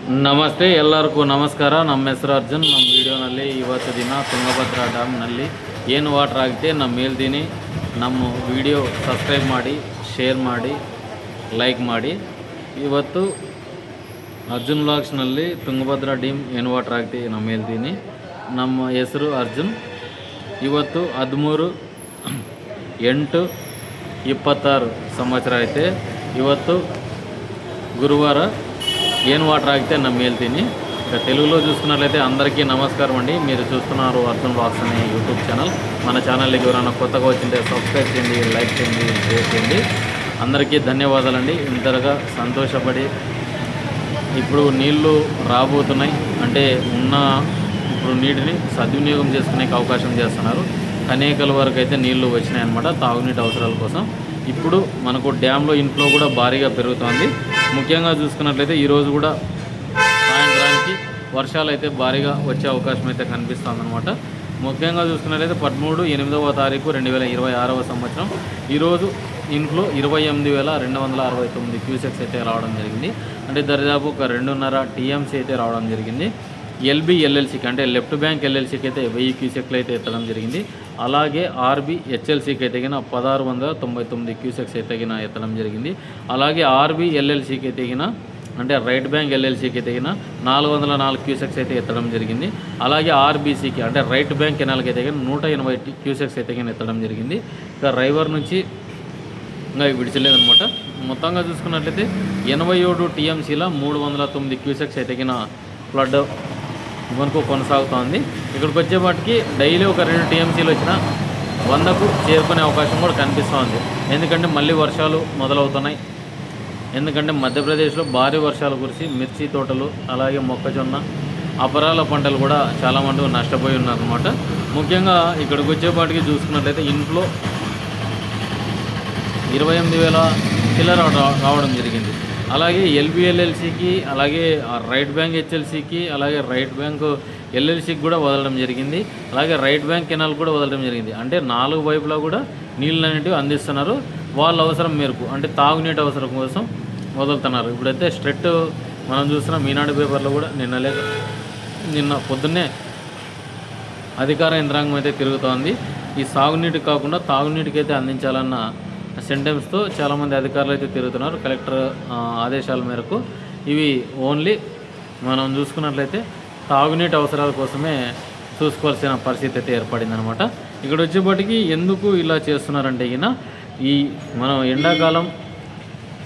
ನಮಸ್ತೆ ಎಲ್ಲರಿಗೂ ನಮಸ್ಕಾರ. ನಮ್ಮ ಹೆಸರು ಅರ್ಜುನ್. ನಮ್ಮ ವಿಡಿಯೋನಲ್ಲಿ ಇವತ್ತು ದಿನ ತುಂಗಭದ್ರಾ ಡ್ಯಾಮ್ನಲ್ಲಿ ಏನು ವಾಟರ್ ಆಗಿದೆ ನಮ್ಮ ಹೇಳ್ತೀನಿ. ನಮ್ಮ ವಿಡಿಯೋ ಸಬ್ಸ್ಕ್ರೈಬ್ ಮಾಡಿ, ಶೇರ್ ಮಾಡಿ, ಲೈಕ್ ಮಾಡಿ. ಇವತ್ತು ಅರ್ಜುನ್ ವ್ಲಾಗ್ಸ್ನಲ್ಲಿ ತುಂಗಭದ್ರಾ ಡ್ಯಾಮ್ ಏನು ವಾಟರ್ ಆಗಿದೆ ನಮ್ಮ ಹೇಳ್ತೀನಿ. ನಮ್ಮ ಹೆಸರು ಅರ್ಜುನ್. ಇವತ್ತು 13/8/26 సంవత్సర అయితే ಇವತ್ತು గురువార ఏం వాటర్ ఆగితే నమ్మి వెళ్ತೀನಿ. ఇక తెలుగులో చూసుకున్నట్లయితే అందరికీ నమస్కారం అండి. మీరు చూస్తున్నారు అర్జున్ వ్లాగ్స్ అనే యూట్యూబ్ ఛానల్. మన ఛానల్కి ఎవరైనా కొత్తగా వచ్చింటే సబ్స్క్రైబ్ చేయండి, లైక్ చేయండి, షేర్ చేయండి. అందరికీ ధన్యవాదాలండి. ఇంతగా సంతోషపడి ఇప్పుడు నీళ్లు రాబోతున్నాయి అంటే ఇప్పుడు నీటిని సద్వినియోగం చేసుకునే అవకాశం చేస్తున్నారు. అనేకల వరకు అయితే నీళ్లు వచ్చినాయి అన్నమాట తాగునీటి అవసరాల కోసం. ఇప్పుడు మనకు డ్యాంలో ఇన్ఫ్లో కూడా భారీగా పెరుగుతోంది. ముఖ్యంగా చూసుకున్నట్లయితే ఈరోజు కూడా సాయంత్రానికి వర్షాలు అయితే భారీగా వచ్చే అవకాశం అయితే కనిపిస్తుంది అనమాట. ముఖ్యంగా చూసుకున్నట్లయితే 13/8/2026 సంవత్సరం ఈరోజు ఇన్ఫ్లో 28,269 క్యూసెక్స్ అయితే రావడం జరిగింది. అంటే దరిదాపు ఒక 2.5 టీఎంసీ అయితే రావడం జరిగింది. ఎల్బీ ఎల్ఎల్సీకి అంటే లెఫ్ట్ బ్యాంక్ ఎల్ఎల్సీకి అయితే 1000 క్యూసెక్లు అయితే ఎత్తడం జరిగింది. అలాగే ఆర్బీ హెచ్ఎల్సీకి అయితే 1699 క్యూసెక్స్ అయితే ఎత్తడం జరిగింది. అలాగే ఆర్బీ ఎల్ఎల్సీకి అయితే అంటే రైట్ బ్యాంక్ ఎల్ఎల్సీకి అయితే 404 క్యూసెక్స్ అయితే ఎత్తడం జరిగింది. అలాగే ఆర్బీసీకి అంటే రైట్ బ్యాంక్ కెనాల్కి అయితే 180 క్యూసెక్స్ అయితే ఎత్తడం జరిగింది. ఇక రైవర్ నుంచి ఇంకా విడిచలేదనమాట. మొత్తంగా చూసుకున్నట్లయితే 87 టీఎంసీల 309 క్యూసెక్స్ అయితే ఫ్లడ్ మనకు కొనసాగుతోంది. ఇక్కడికి వచ్చేపాటికి డైలీ ఒక 2 టీఎంసీలు వచ్చినా 100కు చేరుకునే అవకాశం కూడా కనిపిస్తోంది. ఎందుకంటే మళ్ళీ వర్షాలు మొదలవుతున్నాయి. ఎందుకంటే మధ్యప్రదేశ్లో భారీ వర్షాలు కురిసి మిర్చి తోటలు అలాగే మొక్కజొన్న అపరాల పంటలు కూడా చాలామంది నష్టపోయి ఉన్నారన్నమాట. ముఖ్యంగా ఇక్కడికి వచ్చేపాటికి చూసుకున్నట్లయితే ఇన్ఫ్లో 28,000 చిల్లర రావడం జరిగింది. అలాగే ఎల్బిఎల్ఎల్సీకి అలాగే రైట్ బ్యాంక్ హెచ్ఎల్సీకి అలాగే రైట్ బ్యాంక్ ఎల్ఎల్సీకి కూడా వదలడం జరిగింది. అలాగే రైట్ బ్యాంక్ కెనాల్ కూడా వదలడం జరిగింది. అంటే 4 వైపులా కూడా నీళ్ళు అనేటివి అందిస్తున్నారు. వాళ్ళ అవసరం మేరకు అంటే తాగునీటి అవసరం కోసం వదులుతున్నారు. ఇప్పుడైతే స్ట్రెట్ మనం చూస్తున్నాం. ఈనాడు పేపర్లో కూడా నిన్న పొద్దున్నే అధికార యంత్రాంగం అయితే తిరుగుతోంది. ఈ సాగునీటి కాకుండా తాగునీటికి అయితే అందించాలన్న సెంటెన్స్తో చాలామంది అధికారులు అయితే తిరుగుతున్నారు. కలెక్టర్ ఆదేశాల మేరకు ఇవి ఓన్లీ మనం చూసుకున్నట్లయితే తాగునీటి అవసరాల కోసమే చూసుకోవాల్సిన పరిస్థితి అయితే ఏర్పడిందనమాట. ఇక్కడ వచ్చేప్పటికీ ఎందుకు ఇలా చేస్తున్నారంటే ఈ మనం ఎండాకాలం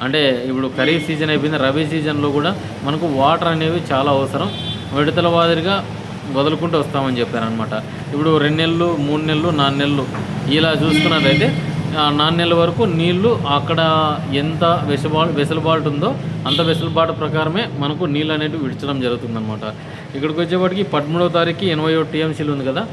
అంటే ఇప్పుడు ఖరీఫ్ సీజన్ అయిపోయింది. రబీ సీజన్లో కూడా మనకు వాటర్ అనేవి చాలా అవసరం. విడతల వాదిరిగా వదులుకుంటూ వస్తామని చెప్పారనమాట. ఇప్పుడు 2 నెలలు 3 నెలలు 4 నెలలు ఇలా చూసుకున్నట్లయితే 4 నెలల వరకు నీళ్లు అక్కడ ఎంత వెసులుబాటు ఉందో అంత వెసులుబాటు ప్రకారమే మనకు నీళ్ళు అనేవి విడిచడం జరుగుతుందన్నమాట. ఇక్కడికి వచ్చేప్పటికి 13వ తారీఖు 87 టీఎంసీలు ఉంది కదా.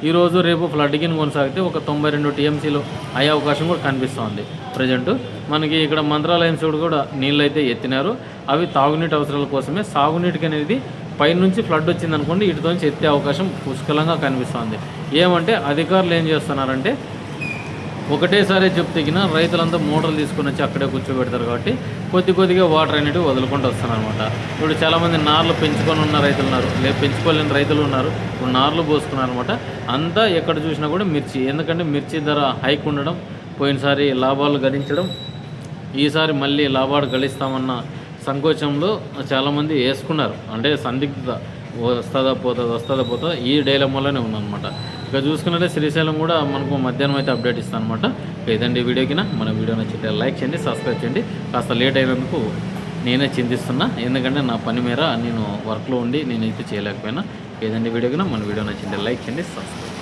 ఈరోజు రేపు ఫ్లడ్కిన్ కొనసాగితే ఒక 92 టీఎంసీలు అయ్యే అవకాశం కూడా కనిపిస్తుంది. ప్రజెంట్ మనకి ఇక్కడ మంత్రాలయం సైడ్ కూడా నీళ్ళు అయితే ఎత్తినారు. అవి తాగునీటి అవసరాల కోసమే. సాగునీటికి అనేది పైనుంచి ఫ్లడ్ వచ్చిందనుకోండి ఇటుతోంచి ఎత్తే అవకాశం పుష్కలంగా కనిపిస్తుంది. ఏమంటే అధికారులు ఏం చేస్తున్నారంటే ఒకటేసారి చెప్తేగిన రైతులంతా మోటార్లు తీసుకుని వచ్చి అక్కడే కూర్చోబెడతారు. కాబట్టి కొద్దిగా వాటర్ అనేవి వదులుకుంటూ వస్తున్నారనమాట. ఇప్పుడు చాలామంది నార్లు పెంచుకొని ఉన్న రైతులు ఉన్నారు, పెంచుకోలేని రైతులు ఉన్నారు. ఇప్పుడు నార్లు పోసుకున్నారనమాట. అంతా ఎక్కడ చూసినా కూడా మిర్చి. ఎందుకంటే మిర్చి ధర హైక్ ఉండడం, పోయినసారి లాభాలు గడించడం, ఈసారి మళ్ళీ లాభాలు గడిస్తామన్న సంకోచంలో చాలామంది వేసుకున్నారు. అంటే సందిగ్ధత వస్తుందా పోతుందా ఈ డైలమాలోనే ఉందన్నమాట. ఇక చూసుకున్నట్లయితే శ్రీశైలం కూడా మనకు మధ్యాహ్నం అయితే అప్డేట్ ఇస్తాను అనమాట. ఇదండి వీడియోకి. మన వీడియో నచ్చితే లైక్ చేయండి, సబ్స్క్రైబ్ చేయండి. కాస్త లేట్ అయినందుకు నేనే చింతిస్తున్నా. ఎందుకంటే నా పని మేర నేను వర్క్లో ఉండి నేనైతే చేయలేకపోయినా. ఇదండి వీడియోకి. మన వీడియో నచ్చితే లైక్ చేయండి, సబ్స్క్రైబ్.